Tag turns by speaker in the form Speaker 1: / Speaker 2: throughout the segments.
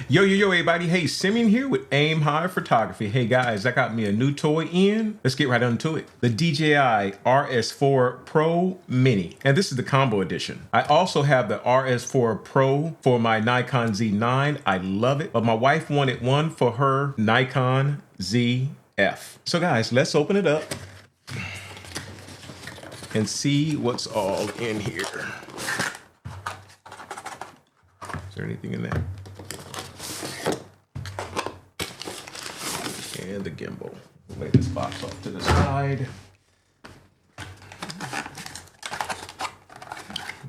Speaker 1: Yo, everybody. Hey, Simeon here with Aim High Photography. Hey, guys, I got me a new toy in. Let's get right onto it. The DJI RS4 Pro Mini. And this is the combo edition. I also have the RS4 Pro for my Nikon Z9. I love it. But my wife wanted one for her Nikon ZF. So, guys, let's open it up and see what's all in here. Is there anything in there? And the gimbal. We'll lay this box off to the side.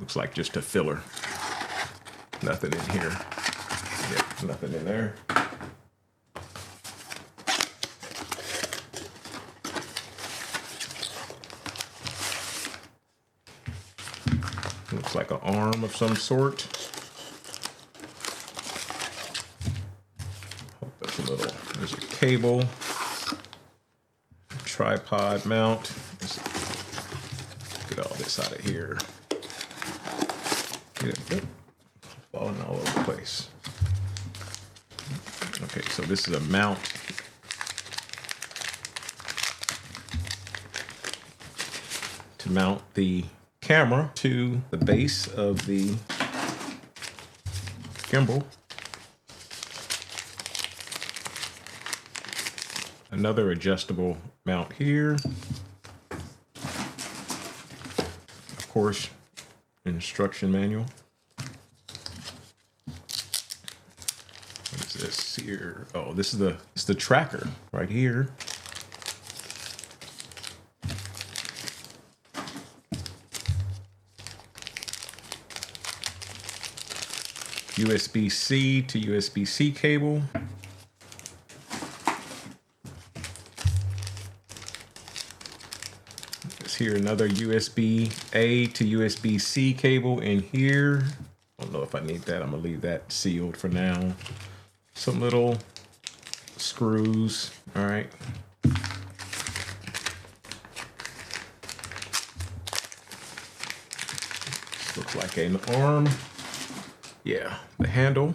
Speaker 1: Looks like just a filler. Nothing in here. Yep, nothing in there. Looks like an arm of some sort. There's a cable, tripod mount. Let's get all this out of here. Get it falling all over the place. Okay, so this is a mount. To mount the camera to the base of the gimbal. Another adjustable mount here. Of course, instruction manual. What is this here? Oh, this is the tracker right here. USB-C to USB-C cable. Here, another USB-A to USB-C cable in here. I don't know if I need that. I'm gonna leave that sealed for now. Some little screws. All right. This looks like an arm. Yeah, the handle.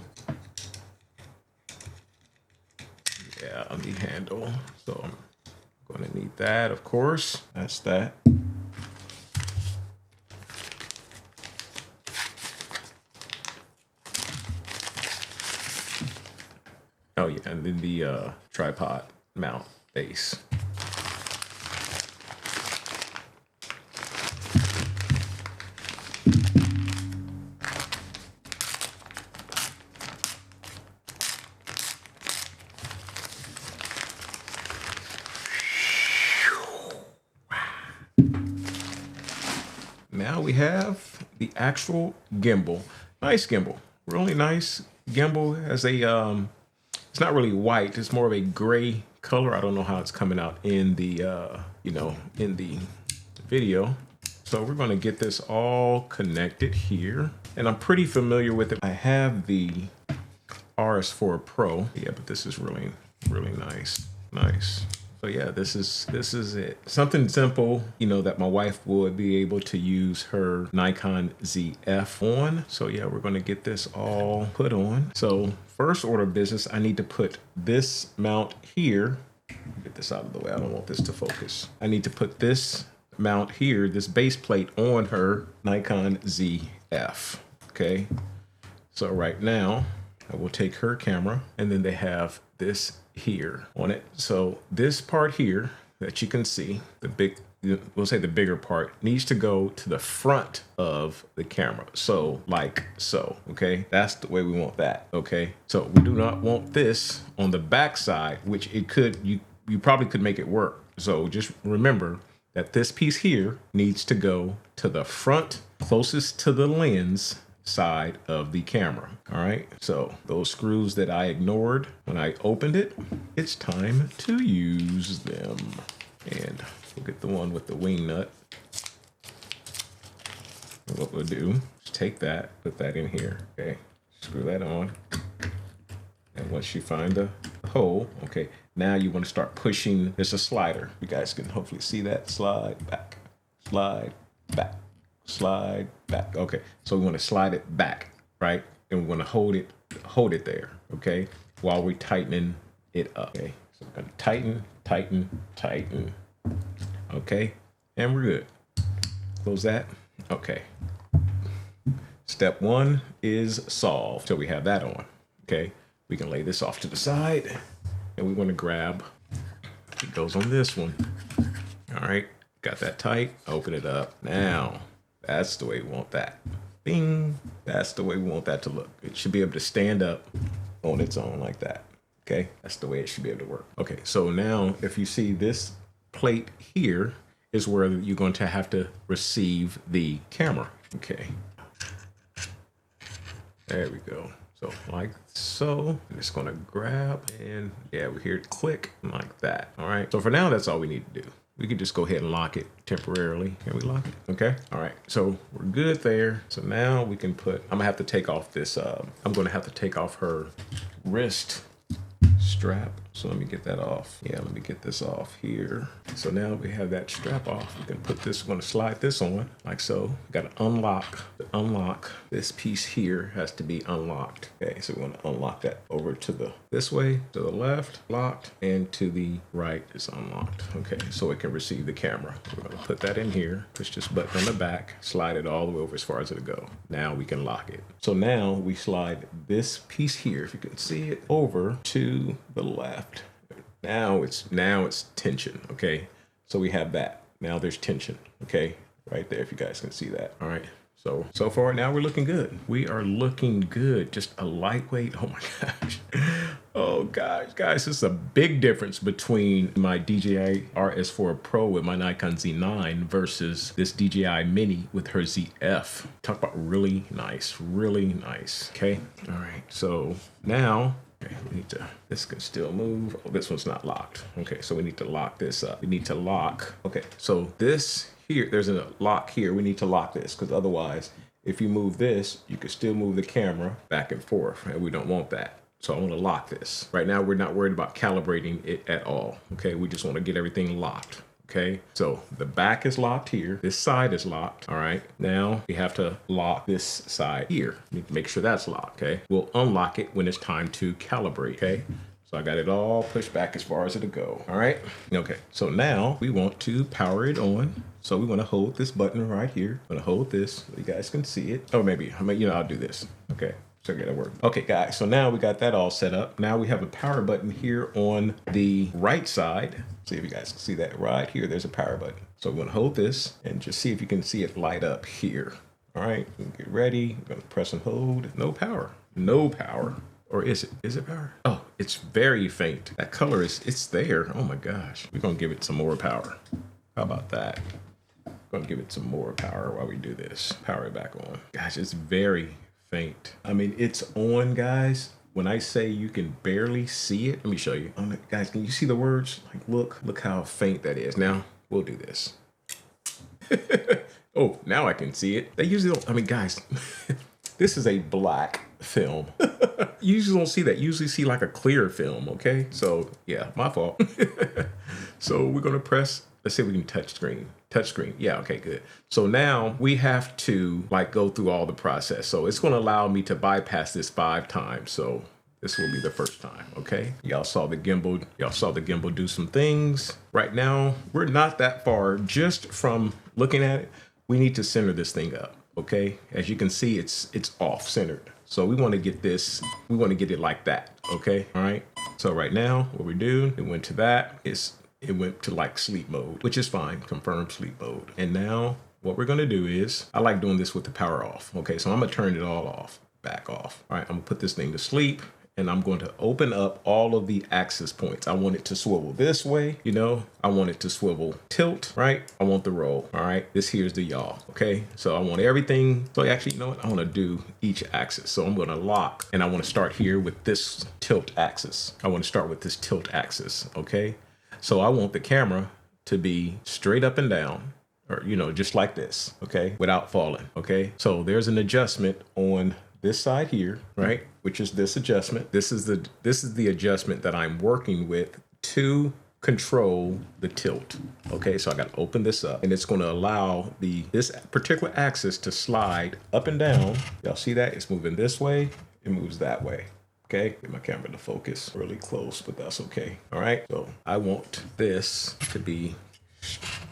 Speaker 1: Yeah, the handle. So I'm gonna need that, of course. That's that. Oh yeah, and then the tripod mount base. Now we have the actual gimbal. Nice gimbal, really nice gimbal. Has a it's not really white, it's more of a gray color. I don't know how it's coming out in the in the video. So we're going to get this all connected here, and I'm pretty familiar with it. I have the RS4 Pro. Yeah, but this is really nice. So yeah, this is it. Something simple, that my wife would be able to use her Nikon ZF on. So yeah, we're gonna get this all put on. So first order of business, I need to put this mount here. Get this out of the way, I don't want this to focus. I need to put this mount here, this base plate on her Nikon ZF, okay? So right now, I will take her camera, and then they have this here on it. So this part here that you can see, we'll say the bigger part, needs to go to the front of the camera. So like so, okay? That's the way we want that, okay? So we do not want this on the back side, which it could, you probably could make it work. So just remember that this piece here needs to go to the front, closest to the lens side of the camera. All right, so those screws that I ignored when I opened it, it's time to use them. And we'll get the one with the wing nut. And what we'll do is take that, put that in here, okay, screw that on, and once you find the hole, okay, now you want to start pushing. There's a slider, you guys can hopefully see that. Slide back, slide back, slide back. Okay, so we want to slide it back, right? and we want to hold it there, okay, while we're tightening it up. Okay, so we're gonna tighten, okay, and we're good. Close that. Okay. Step 1 is solved. So we have that on. Okay, we can lay this off to the side, and we want to grab. It goes on this one. All right, got that tight. Open it up. Now, that's the way we want that. Bing. That's the way we want that to look. It should be able to stand up on its own like that. Okay, that's the way it should be able to work. Okay, so now if you see this plate here is where you're going to have to receive the camera. Okay. There we go. So like so, I'm just gonna grab and yeah, we hear it click like that. All right. So for now, that's all we need to do. We can just go ahead and lock it temporarily. Can we lock it? Okay. All right. So we're good there. So now we can put, I'm gonna have to take off this, I'm gonna have to take off her wrist strap. So let me get that off. Yeah, let me get this off here. So now we have that strap off. We can put this, we're gonna slide this on like so. We gotta unlock. To unlock this piece here has to be unlocked. Okay, so we want to unlock that over to this way, to the left, locked, and to the right is unlocked. Okay, so it can receive the camera. We're gonna put that in here, push this button on the back, slide it all the way over as far as it'll go. Now we can lock it. So now we slide this piece here, if you can see it, over to the left. Now it's tension, okay? So we have that. Now there's tension, okay? Right there, if you guys can see that. All right, so far now we're looking good. We are looking good. Just a lightweight, oh my gosh. Oh guys, this is a big difference between my DJI RS4 Pro with my Nikon Z9 versus this DJI Mini with her ZF. Talk about really nice, okay? All right, so now, okay, we need to, this can still move. Oh, this one's not locked. Okay, so we need to lock this up. We need to lock, okay, so this here, there's a lock here. We need to lock this because otherwise, if you move this, you can still move the camera back and forth, and we don't want that. So I want to lock this. Right now, we're not worried about calibrating it at all, okay? We just want to get everything locked. Okay, so the back is locked here. This side is locked. All right, now we have to lock this side here. Need to make sure that's locked. Okay, we'll unlock it when it's time to calibrate. Okay, so I got it all pushed back as far as it'll go. All right, okay, so now we want to power it on. So we want to hold this button right here. I'm gonna hold this so you guys can see it. Oh, maybe, I'll do this. Okay. So get it work. Okay, guys, so now we got that all set up. Now we have a power button here on the right side. See if you guys can see that right here. There's a power button. So we're gonna hold this and just see if you can see it light up here. All right, get ready. We're gonna press and hold. No power. Or is it? Is it power? Oh, it's very faint. That color it's there. Oh my gosh. We're gonna give it some more power. How about that? Gonna give it some more power while we do this. Power it back on. Gosh, it's very faint. I mean, it's on, guys. When I say you can barely see it, let me show you. Guys, can you see the words? Like, look how faint that is. Now, we'll do this. Oh, now I can see it. They usually don't, I mean, guys, this is a black film. You usually don't see that. You usually see like a clear film, okay? So, yeah, my fault. So we're gonna press, let's see if we can touch screen. Yeah, okay, good. So now we have to like go through all the process. So it's gonna allow me to bypass this 5 times. So this will be the first time, okay? Y'all saw the gimbal do some things. Right now, we're not that far just from looking at it. We need to center this thing up, okay? As you can see, it's off centered. So we wanna get this, we wanna get it like that, okay? All right, so right now, what we do, it went to that, it went to like sleep mode, which is fine, confirm sleep mode. And now what we're gonna do is, I like doing this with the power off. Okay, so I'm gonna turn it all off, back off. All right, I'm gonna put this thing to sleep and I'm going to open up all of the access points. I want it to swivel this way, you know, I want it to swivel tilt, right? I want the roll, all right? This here's the yaw, okay? So I want everything. So actually, you know what? I wanna do each axis. So I'm gonna lock and I wanna start here with this tilt axis. Okay? So I want the camera to be straight up and down, or, you know, just like this, okay? Without falling, okay? So there's an adjustment on this side here, right? Which is this adjustment. This is the adjustment that I'm working with to control the tilt. Okay, so I got to open this up, and it's going to allow this particular axis to slide up and down. Y'all see that? It's moving this way, it moves that way. Okay, get my camera to focus really close, but that's okay. All right, so I want this to be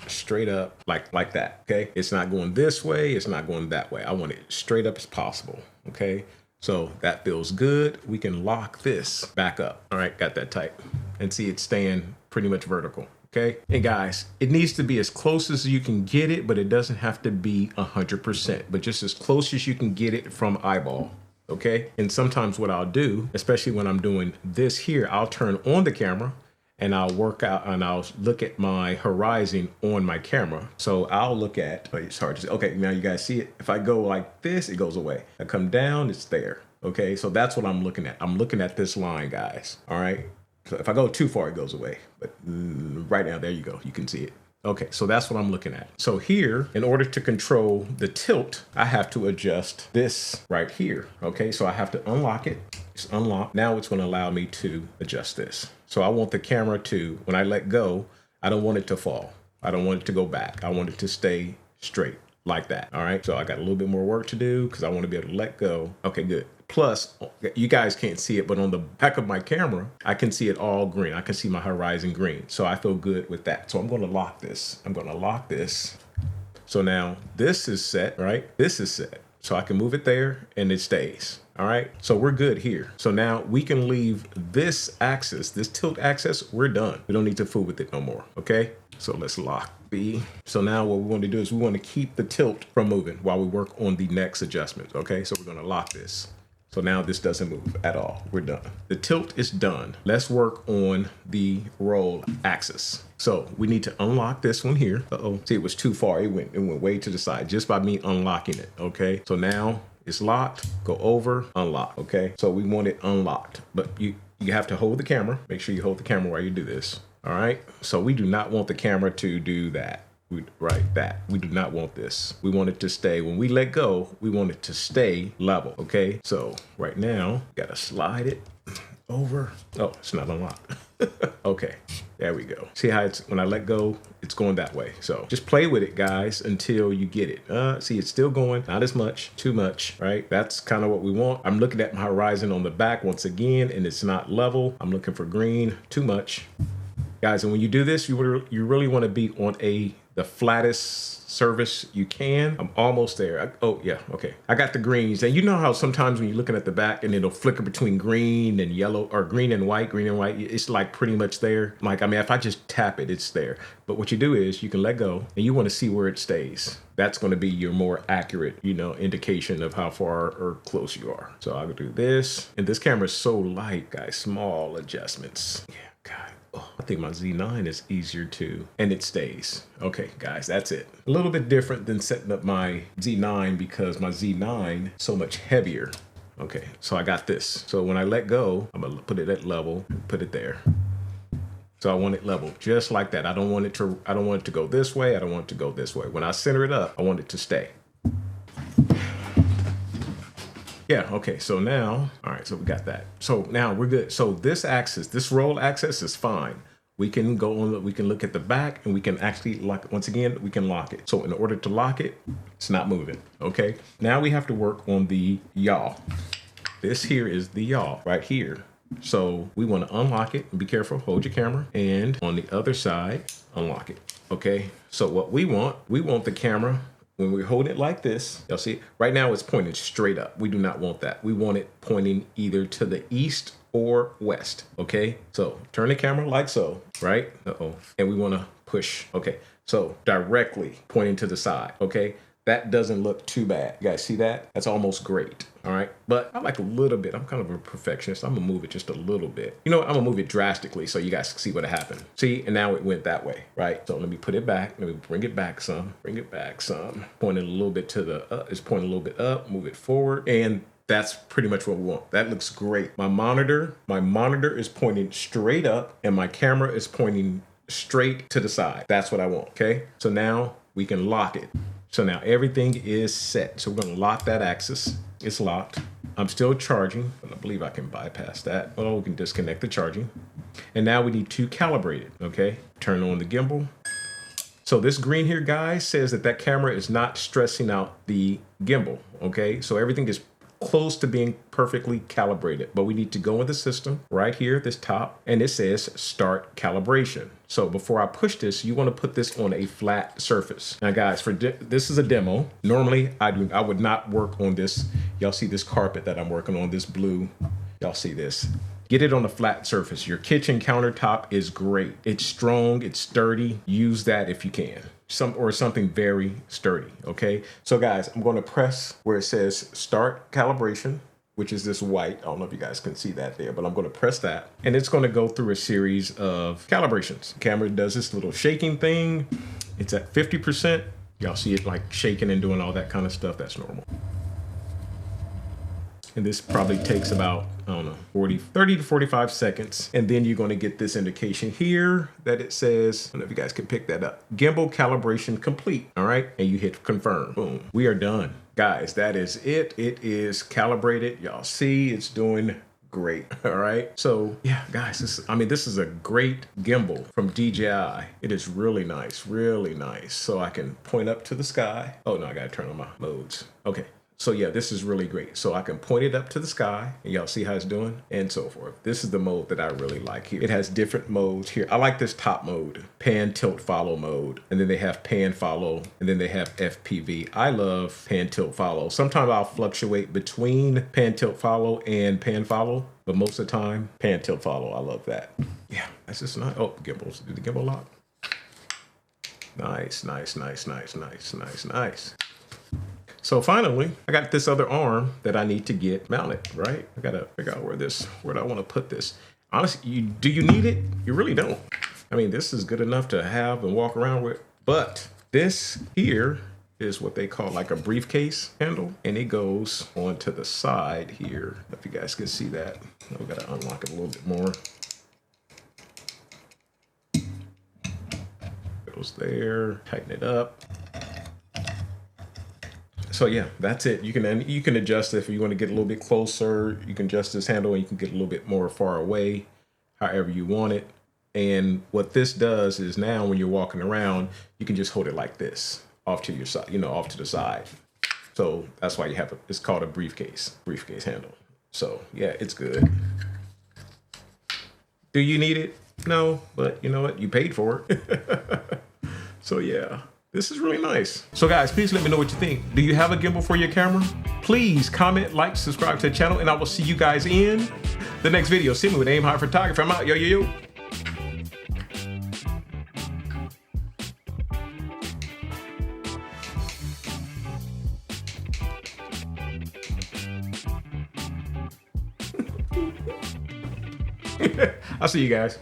Speaker 1: straight up like that. Okay, it's not going this way, it's not going that way. I want it straight up as possible. Okay, so that feels good. We can lock this back up. All right, got that tight, and see it's staying pretty much vertical. Okay, and guys, it needs to be as close as you can get it, but it doesn't have to be 100%, but just as close as you can get it from eyeball. Okay, and sometimes what I'll do, especially when I'm doing this here, I'll turn on the camera and I'll work out and I'll look at my horizon on my camera. So I'll look at, it's hard to see. Okay, now you guys see it. If I go like this, it goes away. I come down, it's there. Okay, so that's what I'm looking at. I'm looking at this line, guys. All right, so if I go too far, it goes away. But right now, there you go. You can see it. Okay, so that's what I'm looking at. So here, in order to control the tilt, I have to adjust this right here. Okay, so I have to unlock it. It's unlocked. Now it's going to allow me to adjust this. So I want the camera to, when I let go, I don't want it to fall. I don't want it to go back. I want it to stay straight like that. All right, so I got a little bit more work to do because I want to be able to let go. Okay, good. Plus, you guys can't see it, but on the back of my camera, I can see it all green. I can see my horizon green. So I feel good with that. So I'm going to lock this. I'm going to lock this. So now this is set, right? This is set. So I can move it there and it stays. All right. So we're good here. So now we can leave this axis, this tilt axis, we're done. We don't need to fool with it no more. Okay. So let's lock B. So now what we want to do is we want to keep the tilt from moving while we work on the next adjustment. Okay. So we're going to lock this. So now this doesn't move at all. We're done. The tilt is done. Let's work on the roll axis. So we need to unlock this one here. Uh-oh. See, it was too far. It went way to the side just by me unlocking it. Okay. So now it's locked. Go over, unlock. Okay. So we want it unlocked, but you have to hold the camera. Make sure you hold the camera while you do this. All right. So we do not want the camera to do that. We do not want this. We want it to stay. When we let go, we want it to stay level. Okay. So right now, gotta slide it over. Oh, it's not unlocked. Okay. There we go. See how it's, when I let go, it's going that way. So just play with it, guys, until you get it. See, it's still going, not as much, too much, right? That's kind of what we want. I'm looking at my horizon on the back once again, and it's not level. I'm looking for green, too much. Guys, and when you do this, you really want to be on the flattest surface you can. I'm almost there. Oh yeah, okay. I got the greens, and you know how sometimes when you're looking at the back and it'll flicker between green and yellow or green and white, it's like pretty much there. Like, I mean, if I just tap it, it's there. But what you do is you can let go and you want to see where it stays. That's going to be your more accurate, indication of how far or close you are. So I'll do this, and this camera is so light, guys. Small adjustments. Yeah, God. I think my Z9 is easier too, and it stays. Okay, guys, that's it. A little bit different than setting up my Z9 because my Z9 is so much heavier. Okay, so I got this. So when I let go, I'm gonna put it at level, put it there. So I want it level, just like that. I don't want it to go this way. I don't want it to go this way. When I center it up, I want it to stay. Yeah, okay, so now, all right, so we got that. So now we're good. So this axis, this roll axis is fine. We can go on, we can look at the back and we can actually lock, once again, we can lock it. So in order to lock it, it's not moving, okay? Now we have to work on the yaw. This here is the yaw right here. So we want to unlock it, and be careful, hold your camera, and on the other side, unlock it, okay? So what we want the camera, when we hold it like this, you'll see, right now it's pointing straight up. We do not want that. We want it pointing either to the east or west, okay? So turn the camera like so, right? Uh-oh. And we want to push, okay? So directly pointing to the side, okay? That doesn't look too bad. You guys see that? That's almost great, all right? But I like a little bit. I'm kind of a perfectionist. I'm gonna move it just a little bit. You know what? I'm gonna move it drastically so you guys can see what happened. See, and now it went that way, right? So let me put it back. Let me bring it back some. Bring it back some. Point it a little bit to the, it's pointing a little bit up, move it forward. And that's pretty much what we want. That looks great. My monitor is pointing straight up and my camera is pointing straight to the side. That's what I want, okay? So now we can lock it. So now everything is set. So we're going to lock that axis. It's locked. I'm still charging, but I believe I can bypass that. Well, we can disconnect the charging. And now we need to calibrate it, okay? Turn on the gimbal. So this green here, guys, says that that camera is not stressing out the gimbal, okay? So everything is close to being perfectly calibrated, but we need to go in the system right here at this top, and it says start calibration. So before I push this, you want to put this on a flat surface. Now guys, this is a demo. Normally I would not work on this. Y'all see this carpet that I'm working on, this blue. Y'all see this. Get it on a flat surface. Your kitchen countertop is great. It's strong, it's sturdy. Use that if you can. Something very sturdy, okay? So guys, I'm gonna press where it says start calibration, which is this white. I don't know if you guys can see that there, but I'm gonna press that. And it's gonna go through a series of calibrations. The camera does this little shaking thing. It's at 50%. Y'all see it like shaking and doing all that kind of stuff. That's normal. And this probably takes about, I don't know, 30 to 45 seconds. And then you're going to get this indication here that it says, I don't know if you guys can pick that up, gimbal calibration complete. All right. And you hit confirm. Boom. We are done. Guys, that is it. It is calibrated. Y'all see it's doing great. All right. So yeah, guys, this is a great gimbal from DJI. It is really nice, really nice. So I can point up to the sky. Oh no, I got to turn on my modes. Okay. So yeah, this is really great. So I can point it up to the sky and y'all see how it's doing and so forth. This is the mode that I really like here. It has different modes here. I like this top mode, pan, tilt, follow mode. And then they have pan, follow, and then they have FPV. I love pan, tilt, follow. Sometimes I'll fluctuate between pan, tilt, follow and pan, follow. But most of the time, pan, tilt, follow. I love that. Yeah, that's just nice. Oh, gimbals. Did the gimbal lock? Nice, nice, nice, nice, nice, nice, nice. So finally, I got this other arm that I need to get mounted, right? I gotta figure out where do I want to put this. Honestly, do you need it? You really don't. I mean, this is good enough to have and walk around with, but this here is what they call like a briefcase handle, and it goes onto the side here. If you guys can see that, we gotta unlock it a little bit more. It goes there, tighten it up. So yeah, that's it. You can adjust it if you want to get a little bit closer. You can adjust this handle and you can get a little bit more far away, however you want it. And what this does is now when you're walking around, you can just hold it like this, off to your side, off to the side. So that's why you have it's called a briefcase handle. So yeah, it's good. Do you need it? No, but you know what? You paid for it. So yeah. This is really nice. So guys, please let me know what you think. Do you have a gimbal for your camera? Please comment, like, subscribe to the channel, and I will see you guys in the next video. See me with Aim High Photography. I'm out. Yo, yo, yo. I'll see you guys.